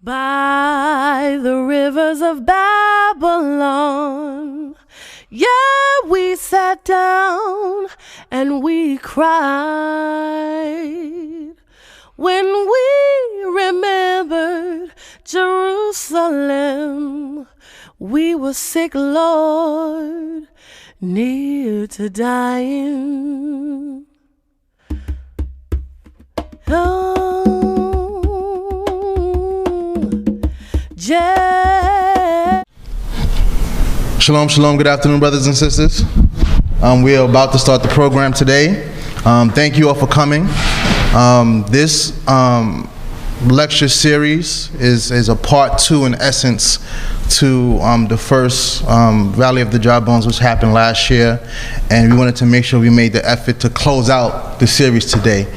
By the rivers of Babylon, yeah, we sat down and we cried when we remembered Jerusalem. We were sick, Lord, near to dying. Shalom, shalom. Good afternoon, brothers and sisters. We are about to start the program today. Thank you all for coming. This lecture series is a part two, in essence, to the first Valley of the Dry Bones, which happened last year, and we wanted to make sure we made the effort to close out the series today.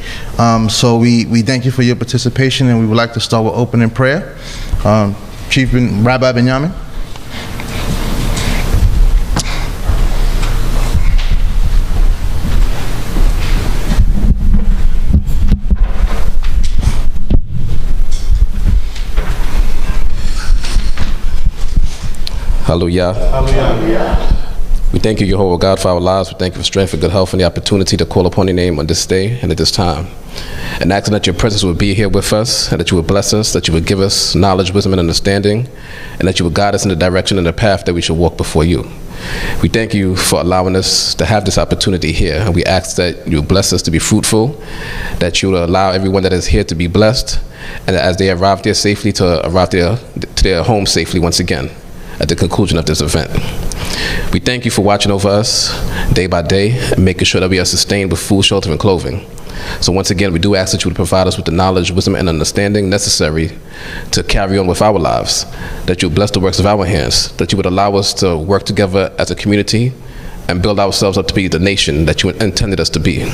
So we thank you for your participation, and we would like to start with opening prayer. Chief Rabbi Binyamin. Hallelujah. Hallelujah. We thank you, Jehovah God, for our lives. We thank you for strength, for good health, and the opportunity to call upon your name on this day and at this time. And asking that your presence would be here with us, and that you would bless us, that you would give us knowledge, wisdom, and understanding, and that you would guide us in the direction and the path that we should walk before you. We thank you for allowing us to have this opportunity here, and we ask that you would bless us to be fruitful, that you would allow everyone that is here to be blessed, and that as they arrive there safely, to arrive to their home safely once again at the conclusion of this event. We thank you for watching over us day by day and making sure that we are sustained with food, shelter, and clothing. So once again, we do ask that you would provide us with the knowledge, wisdom, and understanding necessary to carry on with our lives, that you would bless the works of our hands, that you would allow us to work together as a community and build ourselves up to be the nation that you intended us to be.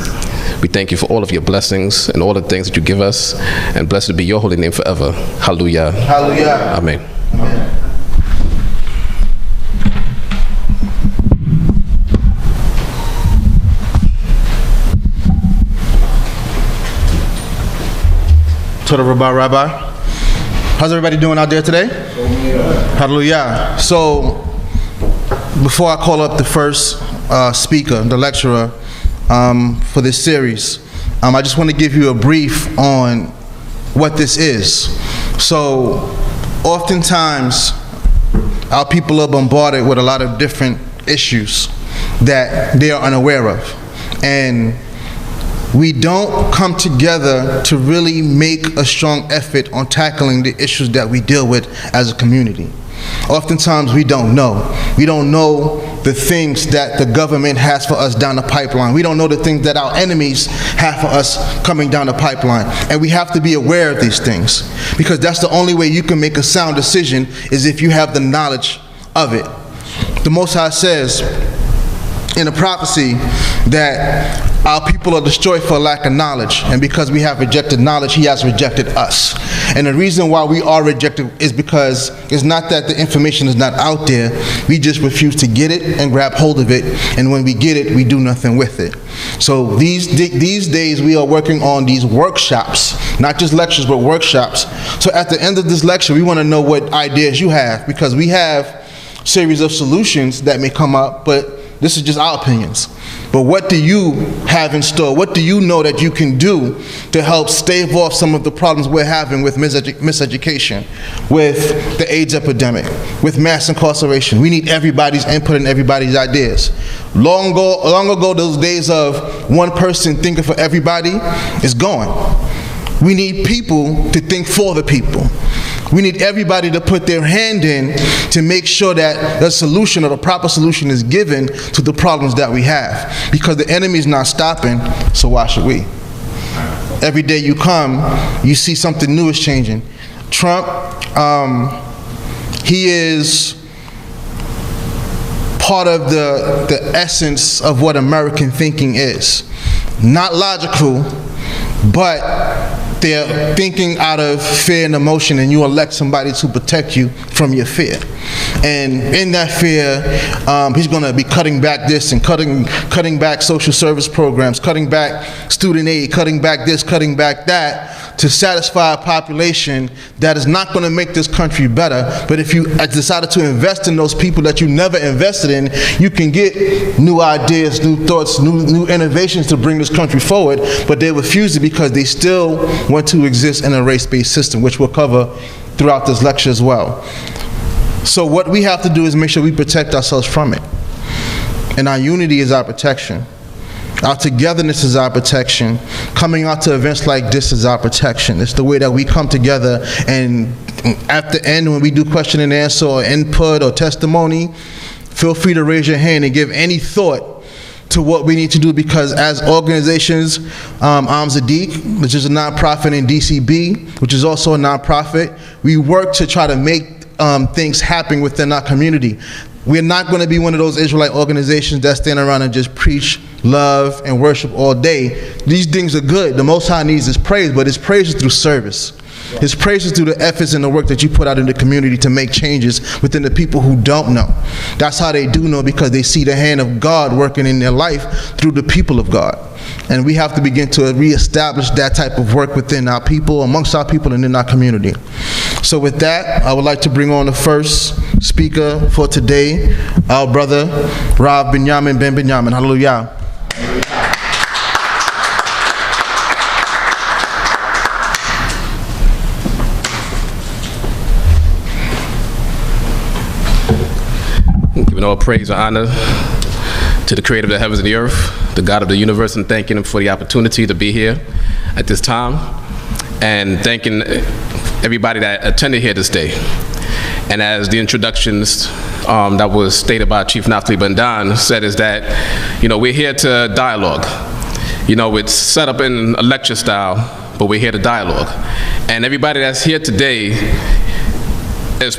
We thank you for all of your blessings and all the things that you give us, and blessed be your holy name forever. Hallelujah. Hallelujah. Amen. Amen. Rabbi. How's everybody doing out there today? Hallelujah. So, before I call up the first speaker, the lecturer for this series, I just want to give you a brief on what this is. So, oftentimes, our people are bombarded with a lot of different issues that they are unaware of. And we don't come together to really make a strong effort on tackling the issues that we deal with as a community. Oftentimes we don't know. We don't know the things that the government has for us down the pipeline. We don't know the things that our enemies have for us coming down the pipeline. And we have to be aware of these things, because that's the only way you can make a sound decision, is if you have the knowledge of it. The Most High says in a prophecy that our people are destroyed for lack of knowledge, and because we have rejected knowledge, he has rejected us. And the reason why we are rejected is because it's not that the information is not out there, we just refuse to get it and grab hold of it, and when we get it, we do nothing with it. So these days we are working on these workshops, not just lectures, but workshops. So at the end of this lecture, we want to know what ideas you have, because we have a series of solutions that may come up, but this is just our opinions. But what do you have in store? What do you know that you can do to help stave off some of the problems we're having with miseducation, with the AIDS epidemic, with mass incarceration? We need everybody's input and everybody's ideas. Long ago, those days of one person thinking for everybody is gone. We need people to think for the people. We need everybody to put their hand in to make sure that the solution, or the proper solution, is given to the problems that we have. Because the enemy is not stopping, so why should we? Every day you come, you see something new is changing. Trump, he is part of the essence of what American thinking is. Not logical, but they're thinking out of fear and emotion, and you elect somebody to protect you from your fear. And in that fear, he's going to be cutting back this and cutting back social service programs, cutting back student aid, cutting back this, cutting back that, to satisfy a population that is not going to make this country better. But if you decided to invest in those people that you never invested in, you can get new ideas, new thoughts, new innovations to bring this country forward. But they refuse it because they still want to exist in a race-based system, which we'll cover throughout this lecture as well. So what we have to do is make sure we protect ourselves from it. And our unity is our protection. Our togetherness is our protection. Coming out to events like this is our protection. It's the way that we come together, and at the end when we do question and answer or input or testimony, feel free to raise your hand and give any thought to what we need to do, because as organizations, Sadiq, which is a nonprofit, in D.C.B, which is also a nonprofit, we work to try to make things happen within our community. We're not going to be one of those Israelite organizations that stand around and just preach love and worship all day. These things are good. The Most High needs His praise, but His praise is through service. His praise is through the efforts and the work that you put out in the community to make changes within the people who don't know. That's how they do know, because they see the hand of God working in their life through the people of God. And we have to begin to reestablish that type of work within our people, amongst our people, and in our community. So with that, I would like to bring on the first speaker for today, our brother, Rabbi Binyamin. Hallelujah. Giving all praise and honor to the creator of the heavens and the earth, the God of the universe, and thanking Him for the opportunity to be here at this time, and thanking everybody that attended here this day. And as the introductions that was stated by Chief Naftali Bandan said, is that, we're here to dialogue. It's set up in a lecture style, but we're here to dialogue. And everybody that's here today is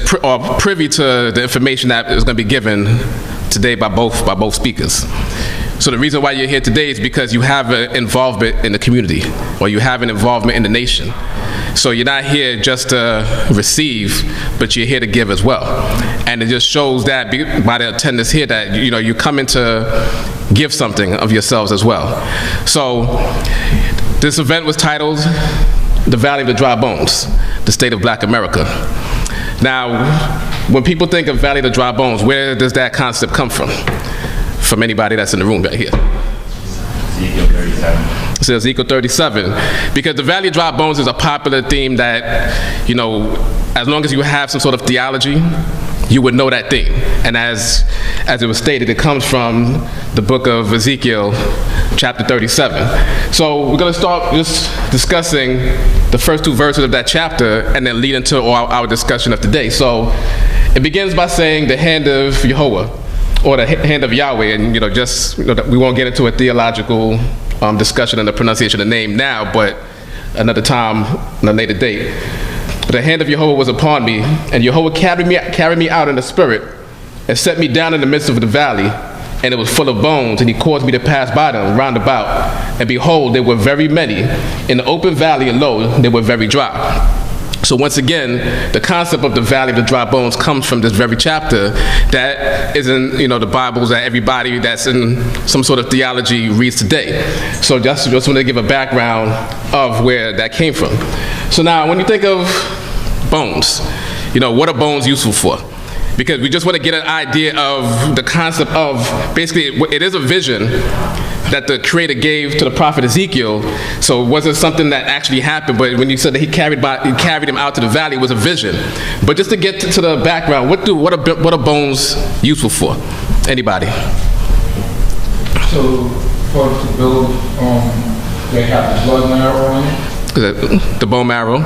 privy to the information that is going to be given today by both speakers. So the reason why you're here today is because you have an involvement in the community, or you have an involvement in the nation. So you're not here just to receive, but you're here to give as well. And it just shows that by the attendance here that you're coming to give something of yourselves as well. So this event was titled "The Valley of the Dry Bones: The State of Black America." Now, when people think of Valley of the Dry Bones, where does that concept come from? From anybody that's in the room right here. Ezekiel 37. So Ezekiel 37, because the Valley of Dry Bones is a popular theme that, as long as you have some sort of theology, you would know that thing. And as it was stated, it comes from the book of Ezekiel, chapter 37. So we're going to start just discussing the first two verses of that chapter, and then lead into our discussion of today. So it begins by saying the hand of Jehovah, or the hand of Yahweh, and we won't get into a theological discussion on the pronunciation of the name now, but another time, on a later date. But the hand of Jehovah was upon me, and Jehovah carried me out in the spirit, and set me down in the midst of the valley, and it was full of bones, and He caused me to pass by them round about, and behold, they were very many. In the open valley, and lo, they were very dry. So once again, the concept of the Valley of the Dry Bones comes from this very chapter that is in the Bibles that everybody that's in some sort of theology reads today. So just want to give a background of where that came from. So now, when you think of bones, what are bones useful for? Because we just want to get an idea of the concept of, basically, it is a vision that the Creator gave to the prophet Ezekiel. So it wasn't something that actually happened, but when you said that he carried him out to the valley, it was a vision. But just to get to the background, what are bones useful for? Anybody? So, to build, they have the blood marrow in it? The bone marrow.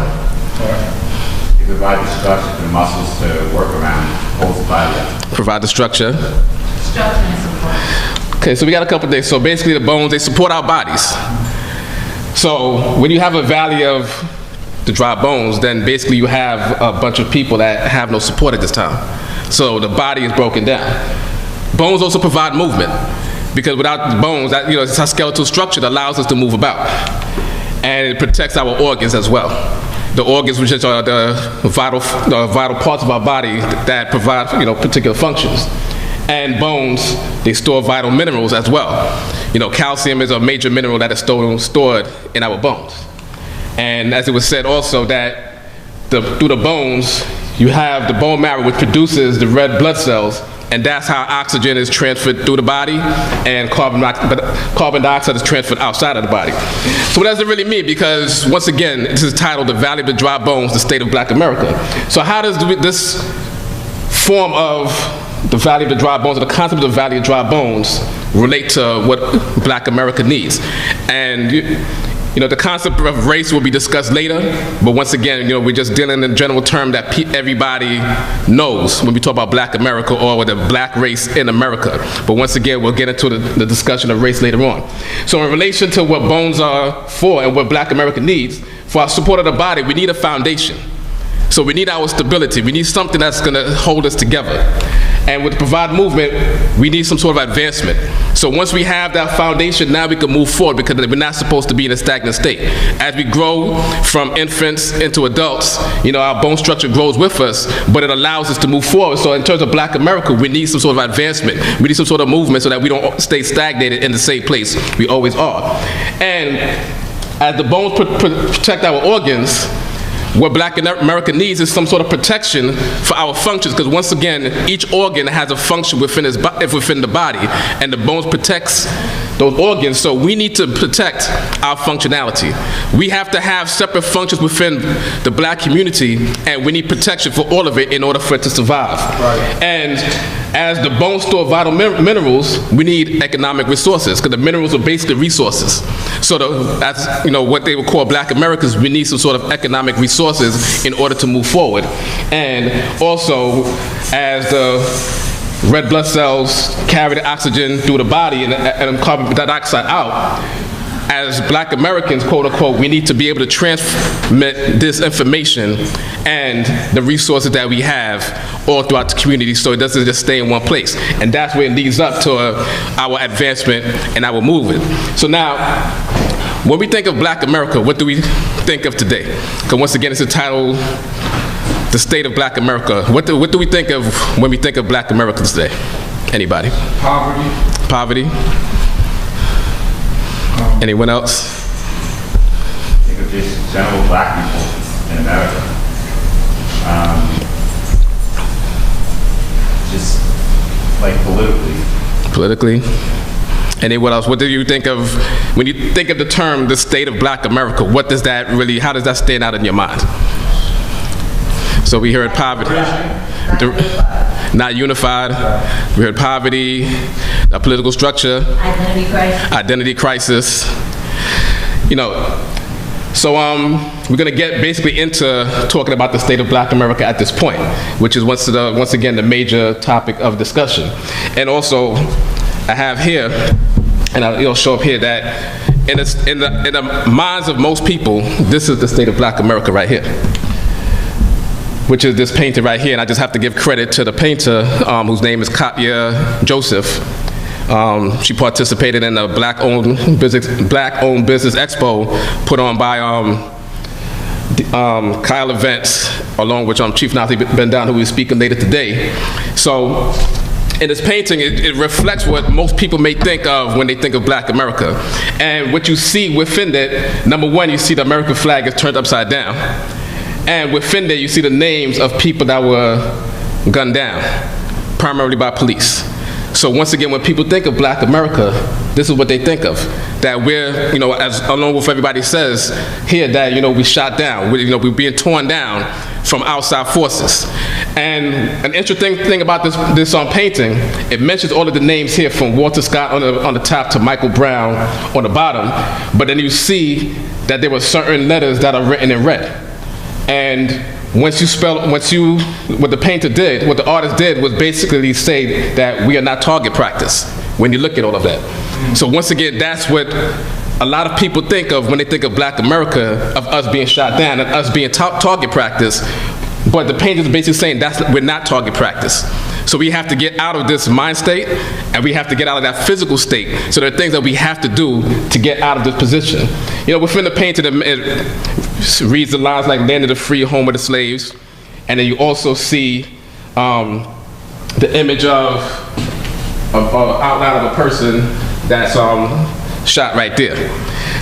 They provide the structure for the muscles to work around, hold the body up. Provide the structure. Structure and support. Okay, so we got a couple of things. So basically the bones, they support our bodies. So when you have a valley of the dry bones, then basically you have a bunch of people that have no support at this time. So the body is broken down. Bones also provide movement, because without the bones, it's a skeletal structure that allows us to move about. And it protects our organs as well. The organs, which are the vital parts of our body that provide particular functions. And bones, they store vital minerals as well. Calcium is a major mineral that is stored in our bones. And as it was said also that through the bones, you have the bone marrow, which produces the red blood cells, and that's how oxygen is transferred through the body, and carbon dioxide is transferred outside of the body. So what does it really mean? Because once again, this is titled The Valley of the Dry Bones, the State of Black America. So how does this form of the Valley of the Dry Bones, or the concept of the Valley of Dry Bones, relate to what Black America needs? And the concept of race will be discussed later, but once again, we're just dealing in a general term that everybody knows when we talk about Black America, or the black race in America. But once again, we'll get into the discussion of race later on. So in relation to what bones are for and what Black America needs, for our support of the body, we need a foundation. So we need our stability. We need something that's going to hold us together. And with the Provide movement, we need some sort of advancement. So once we have that foundation, now we can move forward, because we're not supposed to be in a stagnant state. As we grow from infants into adults, our bone structure grows with us, but it allows us to move forward. So in terms of Black America, we need some sort of advancement. We need some sort of movement so that we don't stay stagnated in the same place we always are. And as the bones protect our organs, what Black America needs is some sort of protection for our functions, because once again, each organ has a function within the body, and the bones protects those organs, so we need to protect our functionality. We have to have separate functions within the Black community, and we need protection for all of it in order for it to survive. Right. And as the bones store vital minerals, we need economic resources, because the minerals are basically resources. So as what they would call Black Americans, we need some sort of economic resources in order to move forward. And also, as the red blood cells carry the oxygen through the body and carbon dioxide out, as Black Americans, quote unquote, we need to be able to transmit this information and the resources that we have all throughout the community, so it doesn't just stay in one place. And that's where it leads up to our advancement and our movement. So now, when we think of Black America, what do we think of today? Because once again, it's entitled The State of Black America. What do we think of when we think of Black America today? Anybody? Poverty. Poverty. Anyone else? Think of just general Black people in America. Just like politically. Anyone else? What do you think of when you think of the term the state of Black America? What does that really, how does that stand out in your mind? So we heard poverty, not unified. We heard poverty, a political structure, identity crisis. So we're going to get basically into talking about the state of Black America at this point, which is once again the major topic of discussion. And also, I have here, and it'll show up here, that in the minds of most people, this is the state of Black America right here, which is this painter right here. And I just have to give credit to the painter, whose name is Katya Joseph. She participated in a Black-owned business expo put on by Kyle Events, along with Chief Nazi Ben Down, who will be speaking later today. So in this painting, it reflects what most people may think of when they think of Black America. And what you see within it, number one, you see the American flag is turned upside down. And within there, you see the names of people that were gunned down, primarily by police. So once again, when people think of Black America, this is what they think of. That we're, as along with everybody says here, that, we shot down, we're being torn down from outside forces. And an interesting thing about this painting, it mentions all of the names here, from Walter Scott on the top to Michael Brown on the bottom. But then you see that there were certain letters that are written in red. And what the painter did, what the artist did, was basically say that we are not target practice when you look at all of that. So once again, that's what a lot of people think of when they think of Black America, of us being shot down and us being target practice. But the painter is basically saying we're not target practice. So we have to get out of this mind state, and we have to get out of that physical state. So there are things that we have to do to get out of this position. Within the painting, it reads the lines like "Land of the free, home of the slaves," and then you also see the image of outline of a person that's shot right there.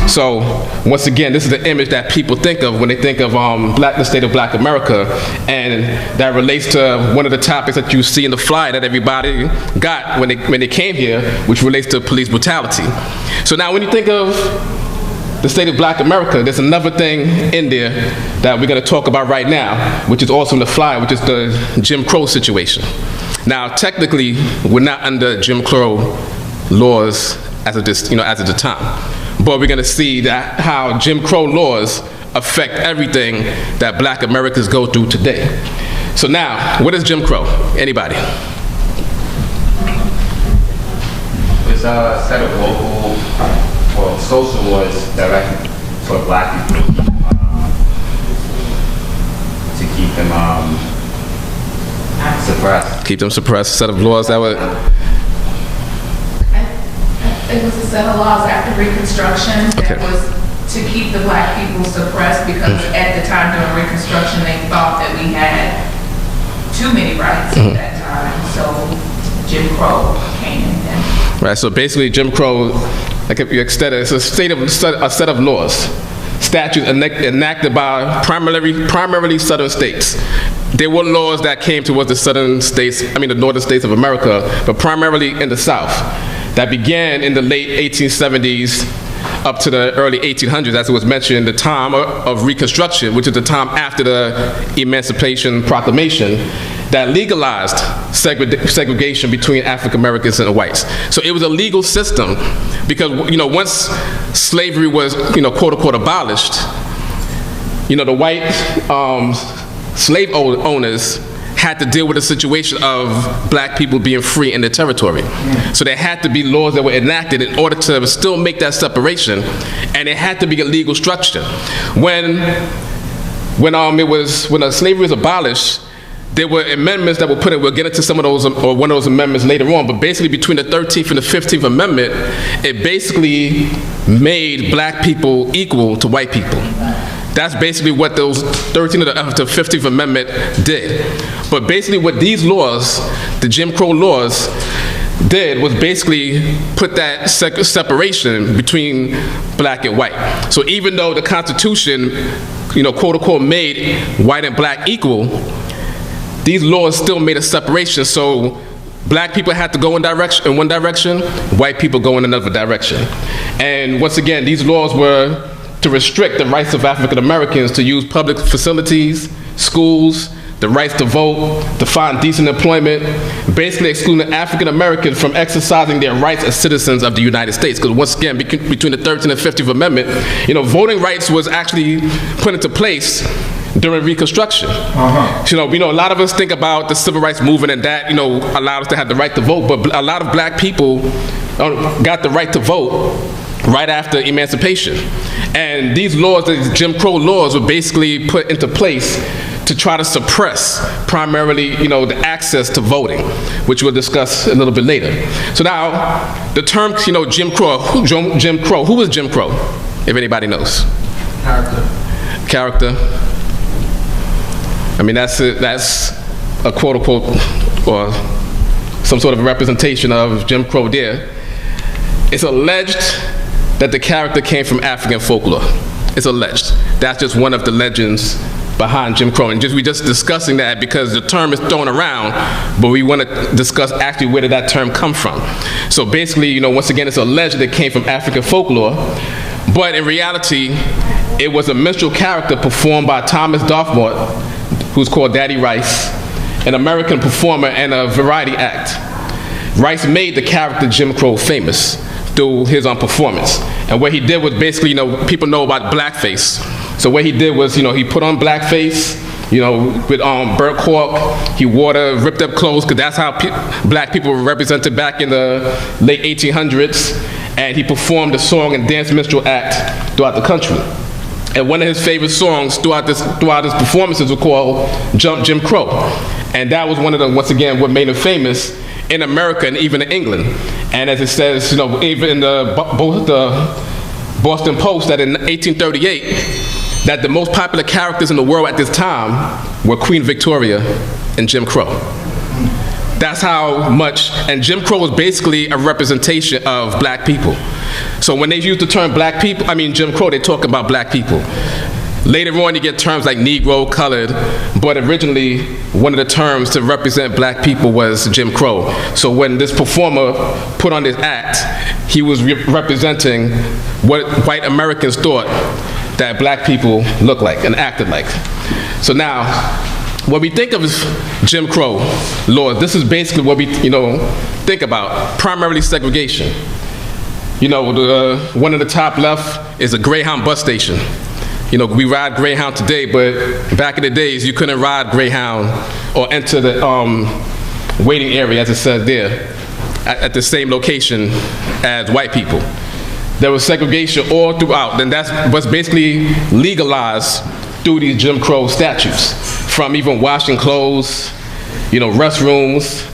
So once again, this is the image that people think of when they think of the state of Black America, and that relates to one of the topics that you see in the flyer that everybody got when they came here, which relates to police brutality. So now when you think of the state of Black America, there's another thing in there that we're going to talk about right now, which is also in the flyer, which is the Jim Crow situation. Now, technically, we're not under Jim Crow laws as of the time, but we're going to see that how Jim Crow laws affect everything that Black Americans go through today. So now, what is Jim Crow? Anybody? It's a set of local or social laws directed toward Black people to keep them suppressed. Keep them suppressed. A set of laws that would. It was a set of laws after Reconstruction that was to keep the Black people suppressed, because at the time during Reconstruction they thought that we had too many rights at that time. So Jim Crow came in. Right. So basically, Jim Crow, like if you extend it, it's a set of laws, statutes enacted by primarily southern states. There were laws that came towards the southern states, the northern states of America, but primarily in the South, that began in the late 1870s up to the early 1800s, as it was mentioned, the time of Reconstruction, which is the time after the Emancipation Proclamation, that legalized segregation between African Americans and the whites. So it was a legal system, because once slavery was quote unquote abolished, the white slave owners had to deal with the situation of Black people being free in their territory. So there had to be laws that were enacted in order to still make that separation, and it had to be a legal structure. When slavery was abolished, there were amendments that were put in. We'll get into some of those, or one of those amendments later on, but basically between the 13th and the 15th Amendment, it basically made Black people equal to white people. That's basically what those 13th to 15th Amendment did. But basically what these laws, the Jim Crow laws, did was basically put that separation between Black and white. So even though the Constitution, quote unquote, made white and Black equal, these laws still made a separation. So Black people had to go in one direction, white people go in another direction. And once again, these laws were to restrict the rights of African Americans to use public facilities, schools, the rights to vote, to find decent employment, basically excluding African Americans from exercising their rights as citizens of the United States. Because once again, between the 13th and 15th Amendment, voting rights was actually put into place during Reconstruction. A lot of us think about the civil rights movement, and that allowed us to have the right to vote, but a lot of Black people got the right to vote right after emancipation. And these laws, the Jim Crow laws, were basically put into place to try to suppress primarily, the access to voting, which we'll discuss a little bit later. So now, the term, Jim Crow, who was Jim Crow, if anybody knows? Character. That's a quote unquote, or some sort of representation of Jim Crow there. It's alleged that the character came from African folklore. It's alleged. That's just one of the legends behind Jim Crow. And we're just discussing that because the term is thrown around, but we want to discuss actually where did that term come from. So basically, once again, it's alleged that it came from African folklore, but in reality, it was a minstrel character performed by Thomas Dartmouth, who's called Daddy Rice, an American performer and a variety act. Rice made the character Jim Crow famous through his performance. And what he did was basically, people know about blackface. So what he did was, he put on blackface, with burnt cork. He wore the ripped up clothes, because that's how Black people were represented back in the late 1800s. And he performed a song and dance minstrel act throughout the country. And one of his favorite songs throughout his performances was called Jump Jim Crow. And that was one of the, once again, what made him famous in America and even in England. And as it says, even in the Boston Post, that in 1838, that the most popular characters in the world at this time were Queen Victoria and Jim Crow. That's how much, and Jim Crow was basically a representation of Black people. So when they use the term black people, Jim Crow, they talk about black people. Later on, you get terms like Negro, colored, but originally, one of the terms to represent black people was Jim Crow. So when this performer put on this act, he was representing what white Americans thought that black people looked like and acted like. So now, when we think of Jim Crow laws, this is basically what we, think about, primarily segregation. One of the top left is a Greyhound bus station. We ride Greyhound today, but back in the days, you couldn't ride Greyhound or enter the waiting area, as it says there, at the same location as white people. There was segregation all throughout, and that's what's basically legalized through these Jim Crow statutes, from even washing clothes, restrooms,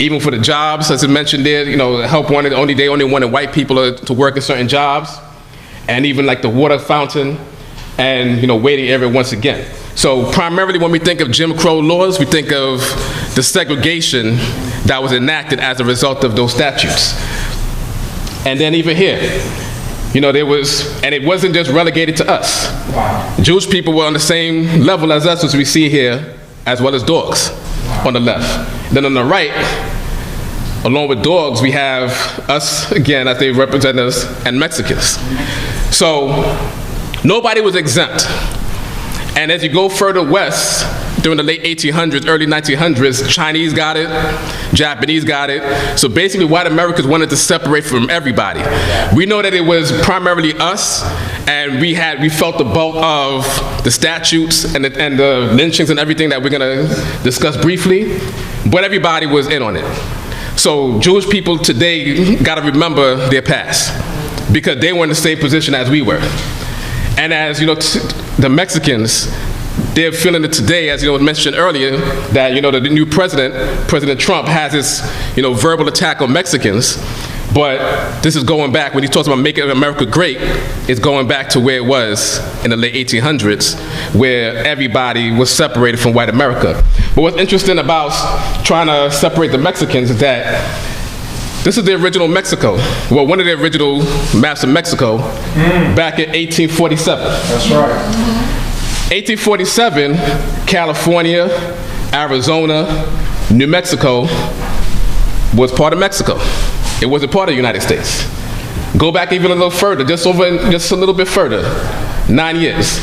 even for the jobs, as I mentioned there, help wanted, they only wanted white people to work in certain jobs, and even like the water fountain, and waiting area once again. So primarily when we think of Jim Crow laws, we think of the segregation that was enacted as a result of those statutes. And then even here, there was, and it wasn't just relegated to us. Wow. Jewish people were on the same level as us, as we see here, as well as dogs on the left. Then on the right, along with dogs, we have us, again, as they represent us, and Mexicans. So nobody was exempt. And as you go further west, during the late 1800s, early 1900s, Chinese got it, Japanese got it. So basically white Americans wanted to separate from everybody. We know that it was primarily us, and we felt the bulk of the statutes and the lynchings and everything that we're gonna discuss briefly, but everybody was in on it. So Jewish people today gotta remember their past, because they were in the same position as we were. And as the Mexicans, they're feeling it today, as mentioned earlier, that the new President Trump, has this verbal attack on Mexicans. But this is going back, when he talks about making America great, it's going back to where it was in the late 1800s, where everybody was separated from white America. But what's interesting about trying to separate the Mexicans is that this is the original Mexico. Well, one of the original maps of Mexico back in 1847. That's right. 1847, California, Arizona, New Mexico was part of Mexico. It wasn't part of the United States. Go back even a little further, just a little bit further, 9 years.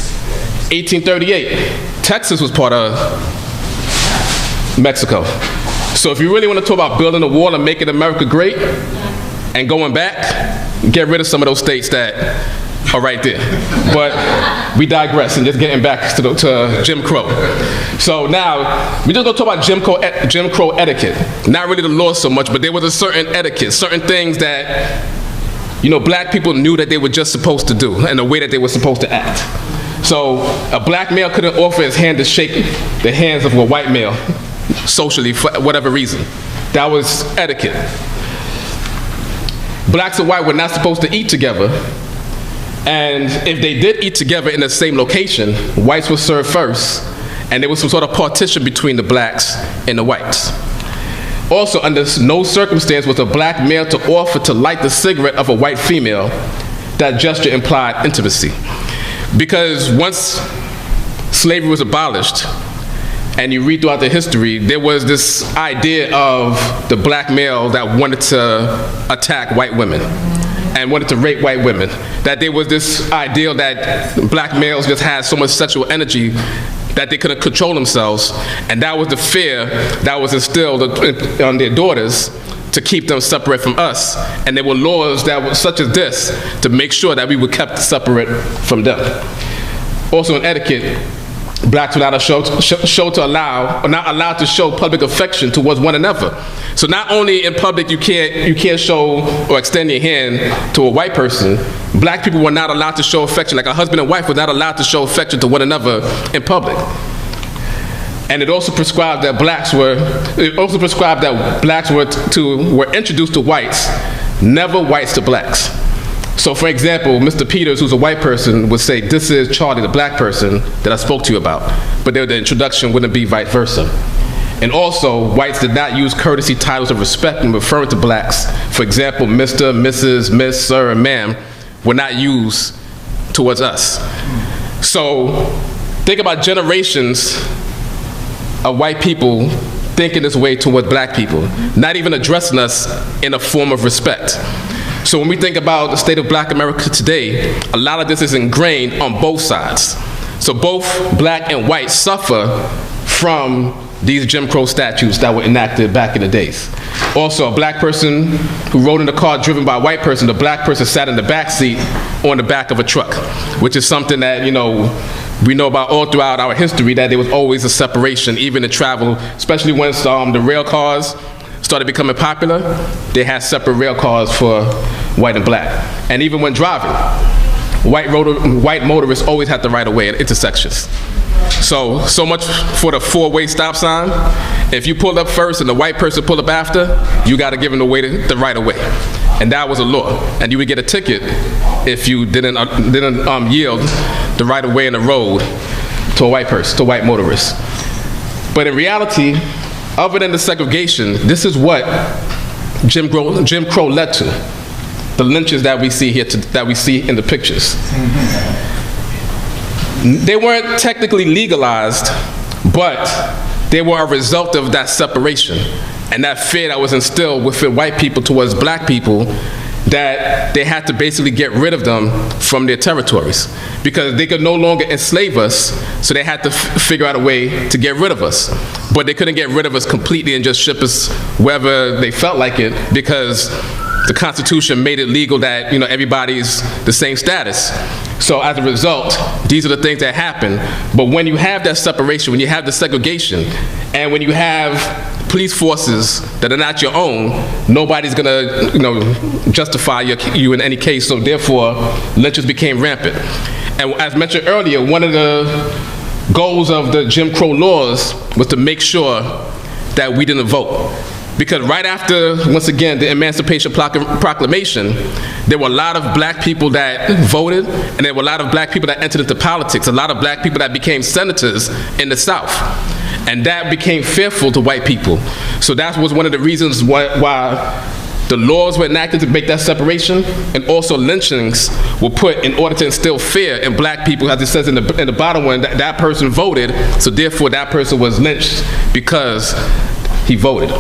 1838, Texas was part of Mexico. So if you really want to talk about building a wall and making America great, and going back, get rid of some of those states that are right there. But we digress, and just getting back to Jim Crow. So now, we're just going to talk about Jim Crow etiquette. Not really the law so much, but there was a certain etiquette, certain things that, black people knew that they were just supposed to do, and the way that they were supposed to act. So a black male couldn't offer his hand to shake the hands of a white male, socially, for whatever reason. That was etiquette. Blacks and white were not supposed to eat together. And if they did eat together in the same location, whites would serve first, and there was some sort of partition between the blacks and the whites. Also, under no circumstance was a black male to offer to light the cigarette of a white female. That gesture implied intimacy. Because once slavery was abolished, and you read throughout the history, there was this idea of the black male that wanted to attack white women and wanted to rape white women. That there was this ideal that black males just had so much sexual energy that they couldn't control themselves, and that was the fear that was instilled on their daughters to keep them separate from us. And there were laws that were such as this to make sure that we were kept separate from them. Also in etiquette, blacks were not allowed to show public affection towards one another. So not only in public you can't show or extend your hand to a white person, black people were not allowed to show affection, like a husband and wife were not allowed to show affection to one another in public. And it also prescribed that blacks were introduced to whites, never whites to blacks. So for example, Mr. Peters, who's a white person, would say, "This is Charlie, the black person that I spoke to you about." But the introduction wouldn't be vice versa. And also, whites did not use courtesy titles of respect when referring to blacks. For example, Mr., Mrs., Miss, Sir, and Ma'am were not used towards us. So think about generations of white people thinking this way toward black people, not even addressing us in a form of respect. So when we think about the state of black America today, a lot of this is ingrained on both sides. So both black and white suffer from these Jim Crow statutes that were enacted back in the days. Also, a black person who rode in a car driven by a white person, the black person sat in the back seat on the back of a truck, which is something that, you know, we know about all throughout our history, that there was always a separation, even in travel, especially once the rail cars started becoming popular. They had separate rail cars for white and black. And even when driving, white motorists always had the right of way at intersections. So much for the four-way stop sign. If you pull up first and the white person pull up after, you got to give them the right of way. And that was a law. And you would get a ticket if you didn't yield the right of way in the road to a white person, to a white motorist. But in reality, other than the segregation, this is what Jim Crow led to. The lynchings that we see here, that we see in the pictures. They weren't technically legalized, but they were a result of that separation and that fear that was instilled within white people towards black people, that they had to basically get rid of them from their territories because they could no longer enslave us, so they had to figure out a way to get rid of us. But they couldn't get rid of us completely and just ship us wherever they felt like it, because the Constitution made it legal that, you know, everybody's the same status. So as a result, these are the things that happen. But when you have that separation, when you have the segregation, and when you have police forces that are not your own, nobody's gonna, you know, justify you in any case. So therefore, lynchings became rampant. And as mentioned earlier, one of the goals of the Jim Crow laws was to make sure that we didn't vote. Because right after, once again, the Emancipation Proclamation, there were a lot of black people that voted, and there were a lot of black people that entered into politics, a lot of black people that became senators in the South. And that became fearful to white people. So that was one of the reasons why the laws were enacted to make that separation, and also lynchings were put in order to instill fear in black people, as it says in the bottom one, that person voted, so therefore that person was lynched because he voted.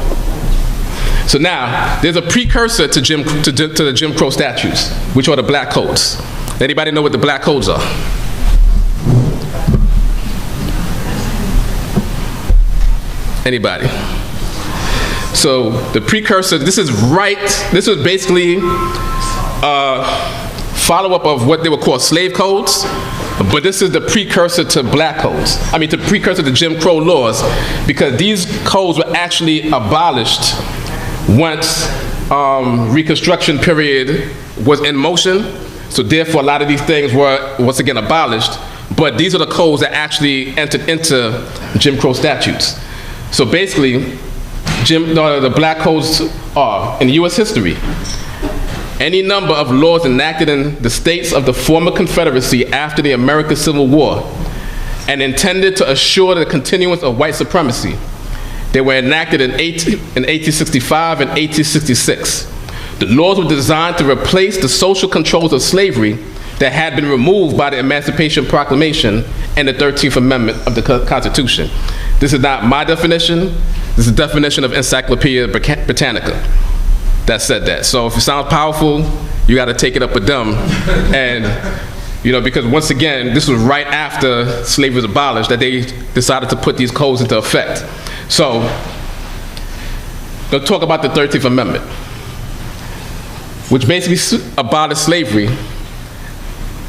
So now, there's a precursor to the Jim Crow statutes, which are the black codes. Anybody know what the black codes are? Anybody? So the precursor, this is basically a follow-up of what they were called slave codes, but this is the precursor to black codes. I mean, the precursor to Jim Crow laws, because these codes were actually abolished once Reconstruction period was in motion. So therefore, a lot of these things were once again abolished, but these are the codes that actually entered into Jim Crow statutes. So basically, the black codes are, in U.S. history, any number of laws enacted in the states of the former Confederacy after the American Civil War and intended to assure the continuance of white supremacy. They were enacted in 1865 and 1866. The laws were designed to replace the social controls of slavery that had been removed by the Emancipation Proclamation and the 13th Amendment of the Constitution. This is not my definition. This is the definition of Encyclopedia Britannica that said that. So if it sounds powerful, you got to take it up with them. And, you know, because once again, this was right after slavery was abolished that they decided to put these codes into effect. So, let's talk about the 13th Amendment, which basically abolished slavery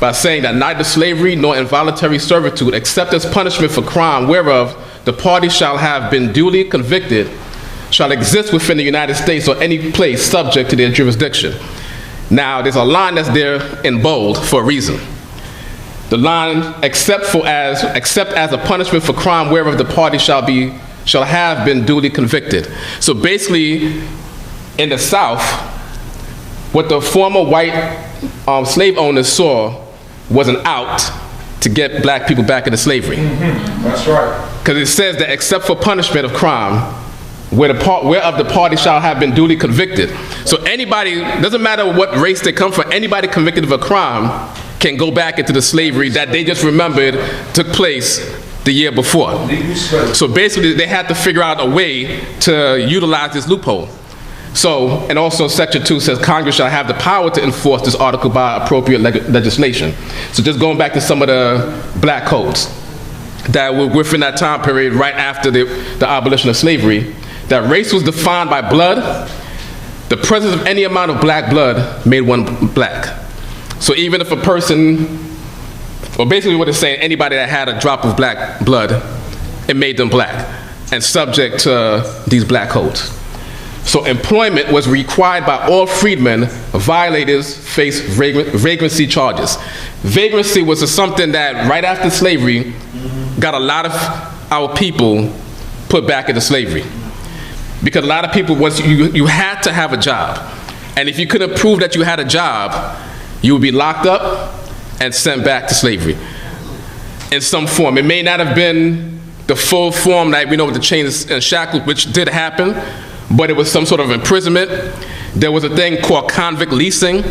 by saying that neither slavery nor involuntary servitude, except as punishment for crime whereof the party shall have been duly convicted, shall exist within the United States or any place subject to their jurisdiction. Now, there's a line that's there in bold for a reason. The line, except as a punishment for crime whereof the party shall have been duly convicted. So basically, in the South, what the former white slave owners saw was an out to get black people back into slavery. That's right. Because it says that except for punishment of crime, whereof the party shall have been duly convicted. So anybody, doesn't matter what race they come from, anybody convicted of a crime can go back into the slavery that they just remembered took place the year before. So basically they had to figure out a way to utilize this loophole. So, and also Section 2 says Congress shall have the power to enforce this article by appropriate legislation. So just going back to some of the black codes that were within that time period right after the abolition of slavery, that race was defined by blood. The presence of any amount of black blood made one black. So even if a person, well basically what it's saying, anybody that had a drop of black blood, it made them black and subject to these black codes. So employment was required by all freedmen. Violators faced vagrancy charges. Vagrancy was something that right after slavery got a lot of our people put back into slavery. Because a lot of people, once you had to have a job. And if you couldn't prove that you had a job, you would be locked up and sent back to slavery in some form. It may not have been the full form that we know with the chains and shackles, which did happen, but it was some sort of imprisonment. There was a thing called convict leasing,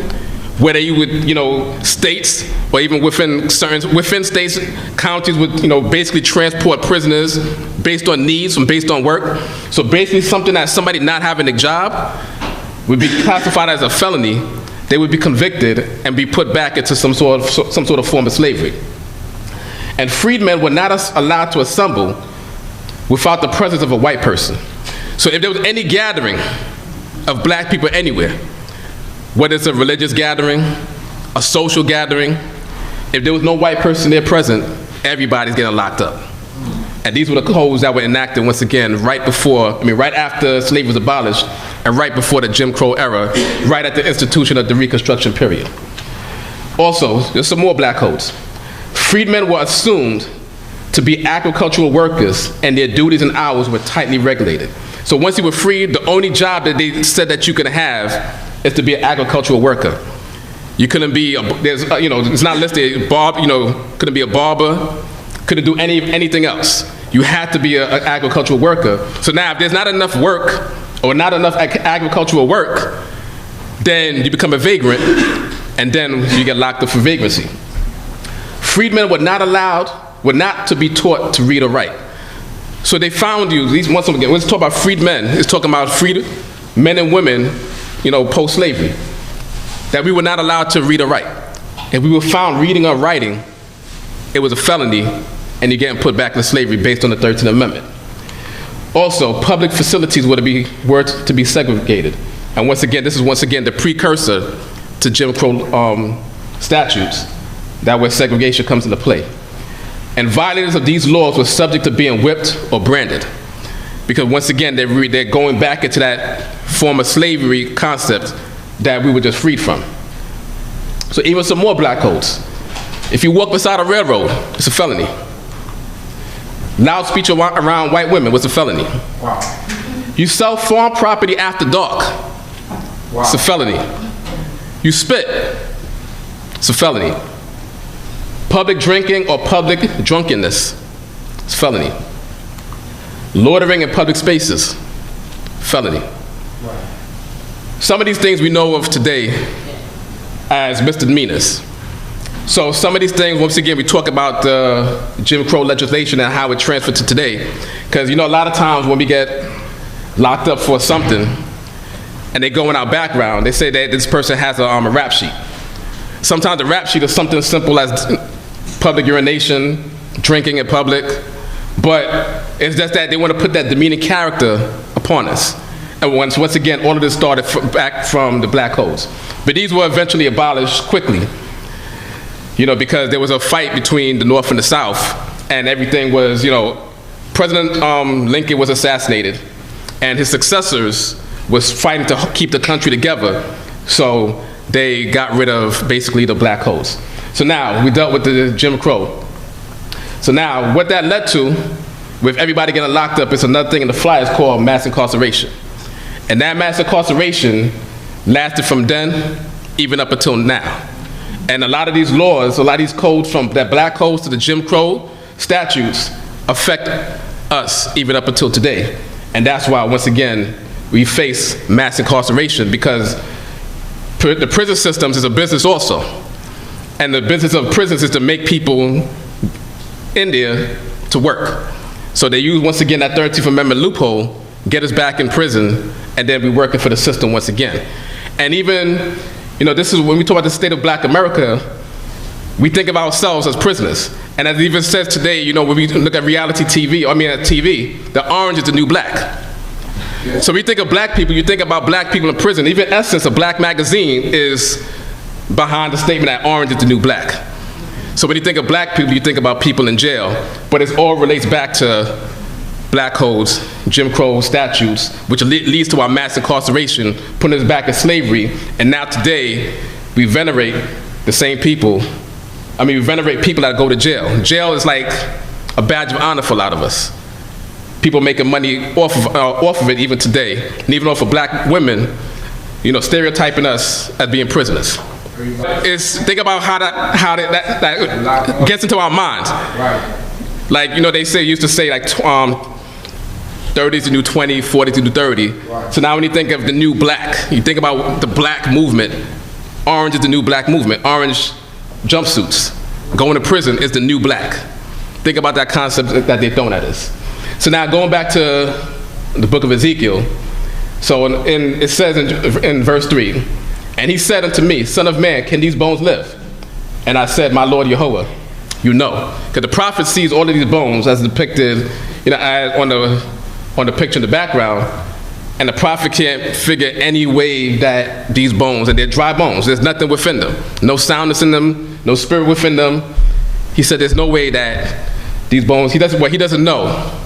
where they would, states, or even within states, counties would, basically transport prisoners based on needs and based on work. So basically something that somebody not having a job would be classified as a felony. They would be convicted and be put back into some sort of form of slavery. And freedmen were not allowed to assemble without the presence of a white person. So if there was any gathering of black people anywhere, whether it's a religious gathering, a social gathering, if there was no white person there present, everybody's getting locked up. And these were the codes that were enacted once again right after slavery was abolished and right before the Jim Crow era, right at the institution of the Reconstruction period. Also, there's some more black codes. Freedmen were assumed to be agricultural workers and their duties and hours were tightly regulated. So once you were freed, the only job that they said that you could have is to be an agricultural worker. You couldn't be, it's not listed, couldn't be a barber, couldn't do anything else. You had to be an agricultural worker. So now if there's not enough work or not enough agricultural work, then you become a vagrant and then you get locked up for vagrancy. Freedmen were not to be taught to read or write. So they found once again, let's talk about freedmen. It's talking about freed men and women, post-slavery, that we were not allowed to read or write. If we were found reading or writing, it was a felony, and you're getting put back into slavery based on the 13th Amendment. Also, public facilities were to be segregated. And this is the precursor to Jim Crow statutes, that where segregation comes into play. And violators of these laws were subject to being whipped or branded. Because once again, they're going back into that form of slavery concept that we were just freed from. So even some more black codes. If you walk beside a railroad, it's a felony. Loud speech around white women was a felony. Wow. You sell farm property after dark. Wow. It's a felony. You spit. It's a felony. Public drinking or public drunkenness. It's a felony. Loitering in public spaces. Felony. Wow. Some of these things we know of today as misdemeanors. So some of these things, once again, we talk about the Jim Crow legislation and how it transferred to today. Because a lot of times when we get locked up for something and they go in our background, they say that this person has a rap sheet. Sometimes the rap sheet is something simple as public urination, drinking in public, but it's just that they want to put that demeaning character upon us. And once again, all of this started back from the black codes. But these were eventually abolished quickly, because there was a fight between the North and the South, and everything was, President Lincoln was assassinated, and his successors was fighting to keep the country together, so they got rid of basically the black codes. So now, we dealt with the Jim Crow. So now, what that led to, with everybody getting locked up, is another thing in the flyers called mass incarceration. And that mass incarceration lasted from then even up until now. And a lot of these laws, a lot of these codes, from that black codes to the Jim Crow statutes, affect us even up until today. And that's why, once again, we face mass incarceration, because the prison systems is a business also. And the business of prisons is to make people in there to work. So they use, once again, that 13th Amendment loophole, get us back in prison, and then we're working for the system once again. And even, you know, this is when we talk about the state of black America, we think of ourselves as prisoners. And as it even says today, you know, when we look at reality TV, at TV, the orange is the new black. Yeah. So when you think of black people, you think about black people in prison. Even Essence, a black magazine, is behind the statement that orange is the new black. So when you think of black people, you think about people in jail. But it all relates back to black codes, Jim Crow statutes, which leads to our mass incarceration, putting us back in slavery. And now today, we venerate the same people. I mean, we venerate people that go to jail. Jail is like a badge of honor for a lot of us. People making money off of it even today. And even off of black women, you know, stereotyping us as being prisoners. Think about how that gets into our minds. Like, you know, they used to say like 30 is the new 20, 40 is the new 30. Right. So now when you think of the new black, you think about the black movement. Orange is the new black movement. Orange jumpsuits. Going to prison is the new black. Think about that concept that they're throwing at us. So now going back to the book of Ezekiel. So it says in verse 3, and he said unto me, Son of man, can these bones live? And I said, my Lord Yehovah, you know. Because the prophet sees all of these bones as depicted, you know, on the picture in the background, and the prophet can't figure any way that these bones, and they're dry bones, there's nothing within them. No soundness in them, no spirit within them. He said there's no way that these bones, he doesn't know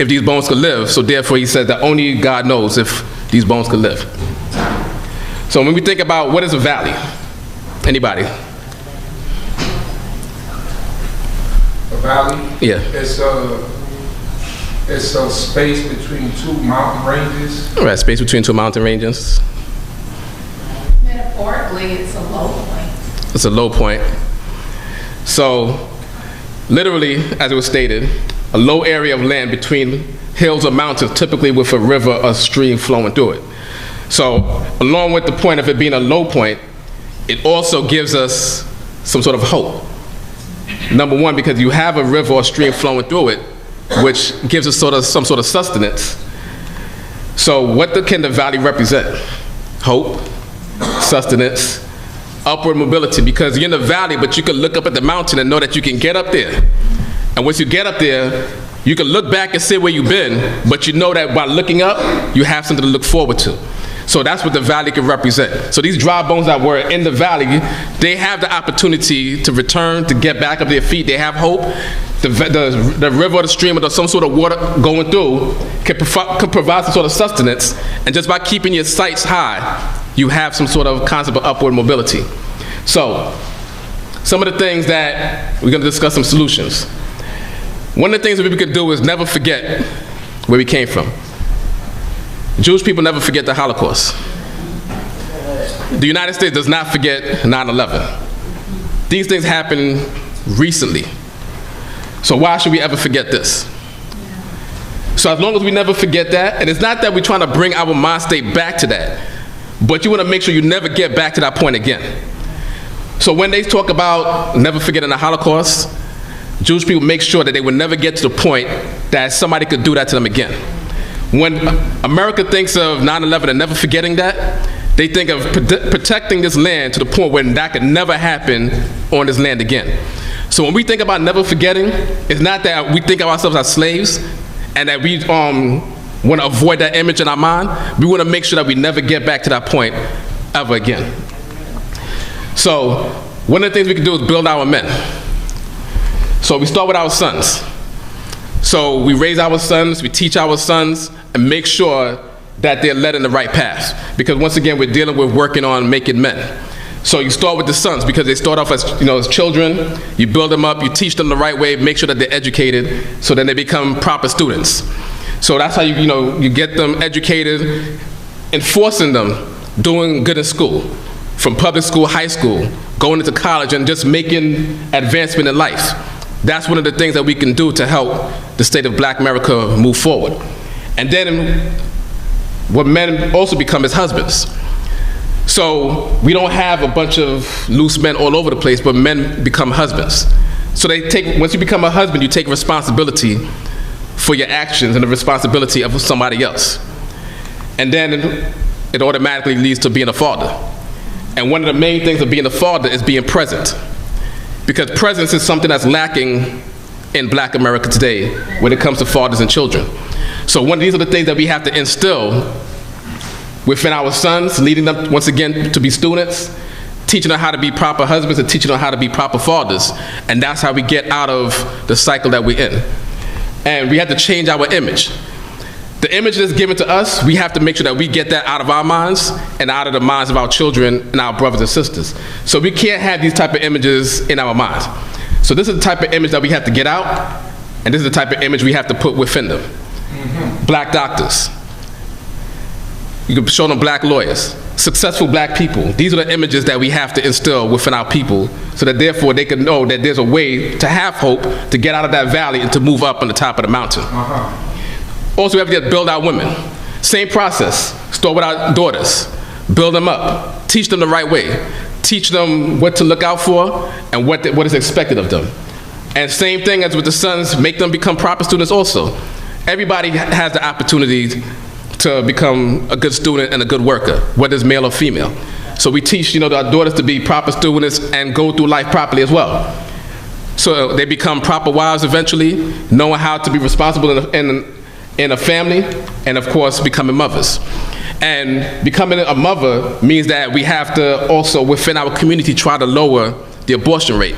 if these bones could live, so therefore he said that only God knows if these bones could live. So when we think about what is a valley, anybody? A valley? Yeah. It's a space between two mountain ranges. All right, space between two mountain ranges. Metaphorically, it's a low point. It's a low point. So, literally, as it was stated, a low area of land between hills or mountains, typically with a river or stream flowing through it. So, along with the point of it being a low point, it also gives us some sort of hope. Number one, because you have a river or stream flowing through it, which gives us some sort of sustenance. So what can the valley represent? Hope, sustenance, upward mobility, because you're in the valley, but you can look up at the mountain and know that you can get up there. And once you get up there, you can look back and see where you've been, but you know that by looking up, you have something to look forward to. So that's what the valley can represent. So these dry bones that were in the valley, they have the opportunity to return, to get back up their feet. They have hope. The river or the stream or some sort of water going through can provide some sort of sustenance. And just by keeping your sights high, you have some sort of concept of upward mobility. So some of the things that we're going to discuss, some solutions. One of the things that we could do is never forget where we came from. Jewish people never forget the Holocaust. The United States does not forget 9/11. These things happened recently. So why should we ever forget this? So as long as we never forget that, and it's not that we're trying to bring our mind state back to that, but you want to make sure you never get back to that point again. So when they talk about never forgetting the Holocaust, Jewish people make sure that they would never get to the point that somebody could do that to them again. When America thinks of 9/11 and never forgetting that, they think of protecting this land to the point where that could never happen on this land again. So when we think about never forgetting, it's not that we think of ourselves as slaves and that we want to avoid that image in our mind. We want to make sure that we never get back to that point ever again. So one of the things we can do is build our men. So we start with our sons. So we raise our sons, we teach our sons, and make sure that they're led in the right path. Because once again, we're dealing with working on making men. So you start with the sons because they start off as, as children. You build them up, you teach them the right way, make sure that they're educated, so then they become proper students. So that's how you get them educated, enforcing them, doing good in school. from public school, high school, going into college, and just making advancement in life. That's one of the things that we can do to help the state of Black America move forward. And then what men also become is husbands. So we don't have a bunch of loose men all over the place, but men become husbands. So once you become a husband, you take responsibility for your actions and the responsibility of somebody else. And then it automatically leads to being a father. And one of the main things of being a father is being present. Because presence is something that's lacking in Black America today when it comes to fathers and children. So these are the things that we have to instill within our sons, leading them, once again, to be students, teaching them how to be proper husbands and teaching them how to be proper fathers. And that's how we get out of the cycle that we're in. And we have to change our image. The image that's given to us, we have to make sure that we get that out of our minds and out of the minds of our children and our brothers and sisters. So we can't have these type of images in our minds. So this is the type of image that we have to get out, and this is the type of image we have to put within them. Black doctors. You can show them Black lawyers, successful Black people. These are the images that we have to instill within our people so that therefore they can know that there's a way to have hope, to get out of that valley and to move up on the top of the mountain. Also, we have to build our women. Same process. Start with our daughters. Build them up. Teach them the right way. Teach them what to look out for and what is expected of them. And same thing as with the sons, make them become proper students also. Everybody has the opportunity to become a good student and a good worker, whether it's male or female. So we teach, our daughters to be proper students and go through life properly as well. So they become proper wives eventually, knowing how to be responsible in a family, and of course, becoming mothers. And becoming a mother means that we have to also, within our community, try to lower the abortion rate.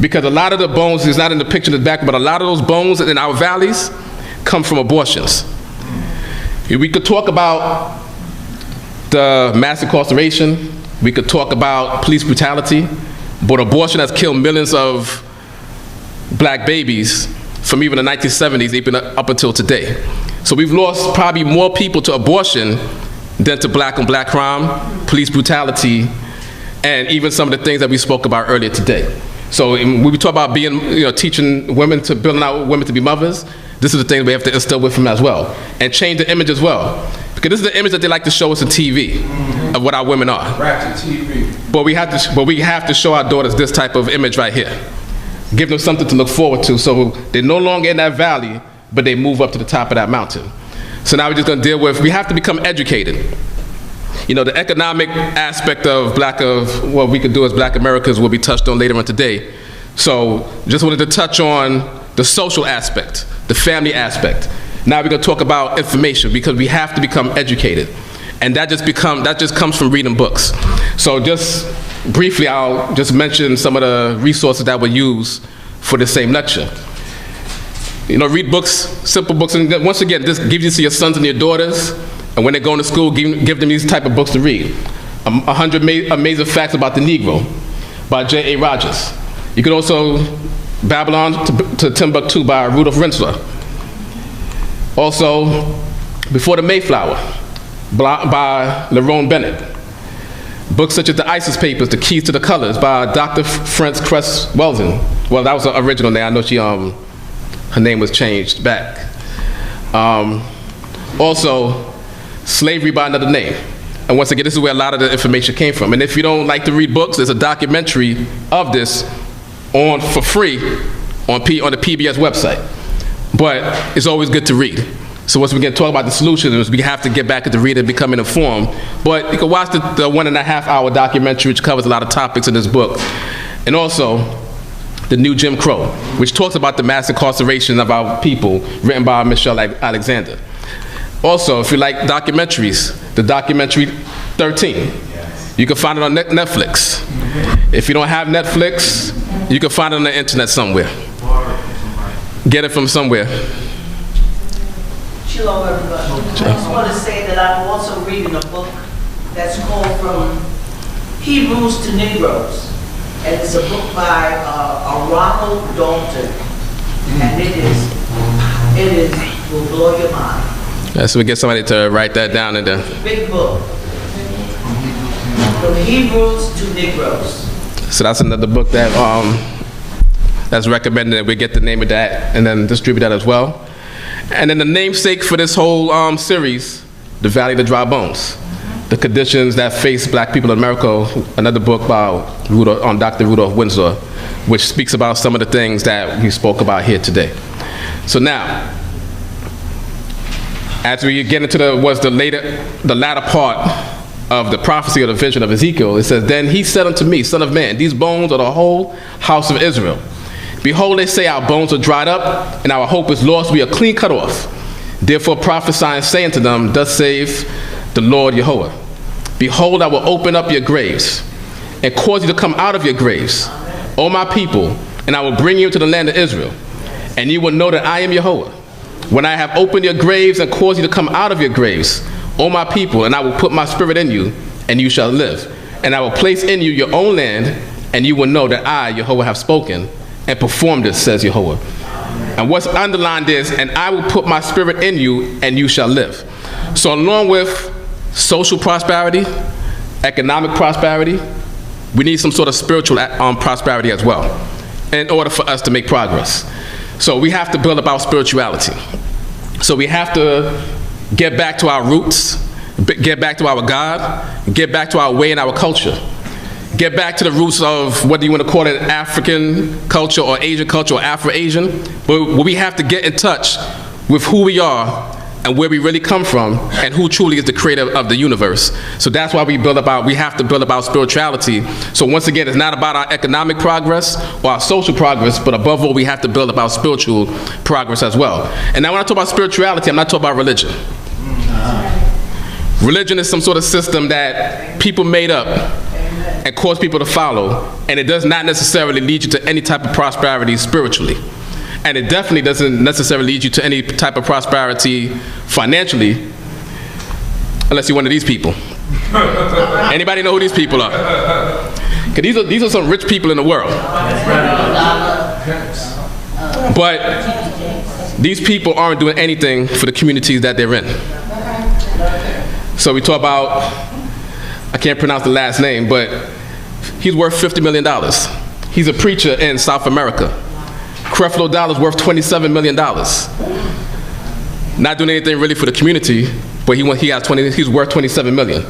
Because a lot of the bones, is not in the picture in the back, but a lot of those bones in our valleys come from abortions. We could talk about the mass incarceration, we could talk about police brutality, but abortion has killed millions of Black babies from even the 1970s, even up until today. So we've lost probably more people to abortion than to Black on Black crime, police brutality, and even some of the things that we spoke about earlier today. So when we talk about teaching women to, building out women to be mothers, this is the thing we have to instill with them as well. And change the image as well. Because this is the image that they like to show us on TV of what our women are. Ratchet TV. But we have to show our daughters this type of image right here. Give them something to look forward to so they're no longer in that valley, but they move up to the top of that mountain. So now we're just gonna deal with, we have to become educated. The economic aspect of what we could do as Black Americans will be touched on later on today. So just wanted to touch on the social aspect, the family aspect. Now we're gonna talk about information because we have to become educated. And that just comes from reading books. So just briefly, I'll just mention some of the resources that were used for the same lecture. Read books, simple books, and once again, this gives you to your sons and your daughters, and when they're going to school, give them these type of books to read. 100 Amazing Facts About the Negro by J.A. Rogers. You could also Babylon to Timbuktu by Rudolph Rensler. Also, Before the Mayflower by Lerone Bennett. Books such as The ISIS Papers, The Keys to the Colors by Dr. Frances Cress Welsing. Well, that was the original name. I know her name was changed back. Also, Slavery by Another Name. And once again, this is where a lot of the information came from. And if you don't like to read books, there's a documentary of this for free on the PBS website. But it's always good to read. So once we get to talk about the solutions, we have to get back into reading and becoming informed. But you can watch the 1.5 hour documentary, which covers a lot of topics in this book. And also, The New Jim Crow, which talks about the mass incarceration of our people, written by Michelle Alexander. Also, if you like documentaries, the documentary 13. You can find it on Netflix. If you don't have Netflix, you can find it on the internet somewhere. Get it from somewhere. Shalom, everybody. I just want to say that I'm also reading a book that's called From Hebrews to Negroes. And it's a book by Ronald Dalton. And it will blow your mind. So we get somebody to write that down in there. Big book. From Hebrews to Negroes. So that's another book that that's recommended that we get the name of that and then distribute that as well. And then the namesake for this whole series, The Valley of the Dry Bones. The conditions that face black people in America, another book by Dr. Rudolph Windsor, which speaks about some of the things that we spoke about here today. So now, as we get into the latter part of the prophecy or the vision of Ezekiel, it says, "Then he said unto me, Son of man, these bones are the whole house of Israel. Behold, they say our bones are dried up, and our hope is lost, we are clean cut off. Therefore prophesy and say unto them, Thus saith the Lord Jehovah, Behold, I will open up your graves, and cause you to come out of your graves, O my people, and I will bring you into the land of Israel. And you will know that I am Jehovah, when I have opened your graves and caused you to come out of your graves, O my people, and I will put my spirit in you, and you shall live. And I will place in you your own land, and you will know that I, Jehovah, have spoken and performed this, says Jehovah." And what's underlined is, "And I will put my spirit in you, and you shall live." So along with social prosperity, economic prosperity, we need some sort of spiritual prosperity as well in order for us to make progress. So we have to build up our spirituality. So we have to get back to our roots, get back to our God, get back to our way and our culture. Get back to the roots of whether you want to call it African culture or Asian culture or Afro-Asian, but we have to get in touch with who we are and where we really come from and who truly is the creator of the universe. So that's why we have to build up our spirituality. So once again, it's not about our economic progress or our social progress, but above all, we have to build up our spiritual progress as well. And now when I talk about spirituality, I'm not talking about religion. Religion is some sort of system that people made up and cause people to follow, and it does not necessarily lead you to any type of prosperity spiritually. And it definitely doesn't necessarily lead you to any type of prosperity financially, unless you're one of these people. Anybody know who these people are? Because these are some rich people in the world. But these people aren't doing anything for the communities that they're in. So we talk about, I can't pronounce the last name, but he's worth $50 million. He's a preacher in South America. Creflo Dollar's worth $27 million. Not doing anything really for the community, but he's worth $27 million.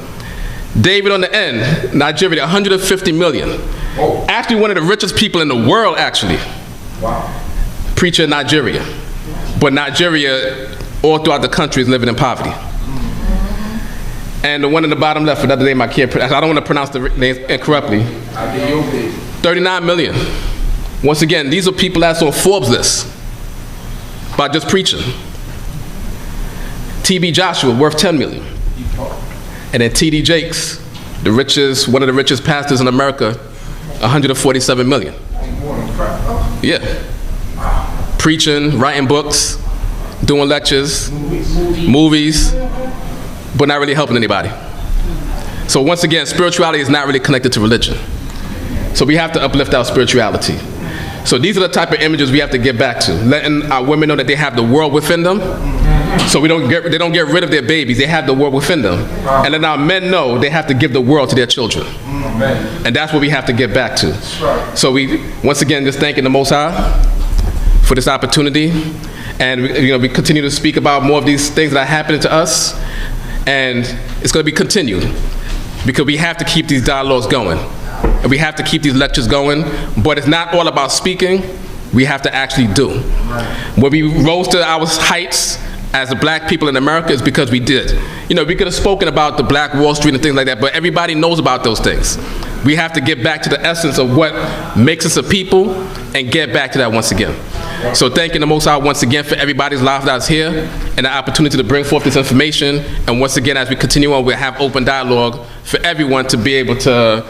David on the end, Nigeria, $150 million. Whoa. Actually one of the richest people in the world, actually. Wow. Preacher in Nigeria. But Nigeria, all throughout the country, is living in poverty. And the one in the bottom left, for that name I can't pronounce, I don't want to pronounce the name incorrectly. 39 million. Once again, these are people that's on Forbes list by just preaching. T.B. Joshua, worth 10 million. And then T.D. Jakes, one of the richest pastors in America, 147 million. Yeah. Preaching, writing books, doing lectures, movies, but not really helping anybody. So once again, spirituality is not really connected to religion. So we have to uplift our spirituality. So these are the type of images we have to get back to, letting our women know that they have the world within them. So they don't get rid of their babies, they have the world within them. And then our men know they have to give the world to their children. And that's what we have to get back to. So we, once again, just thanking the Most High for this opportunity. And we continue to speak about more of these things that are happening to us. And it's going to be continued, because we have to keep these dialogues going. And we have to keep these lectures going. But it's not all about speaking, we have to actually do. When we rose to our heights as the black people in America is because we did. We could have spoken about the Black Wall Street and things like that, but everybody knows about those things. We have to get back to the essence of what makes us a people and get back to that once again. So thanking the Most High once again for everybody's life that's here and the opportunity to bring forth this information. And once again, as we continue on, we'll have open dialogue for everyone to be able to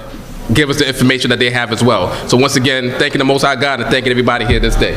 give us the information that they have as well. So once again, thanking the Most High God and thanking everybody here this day.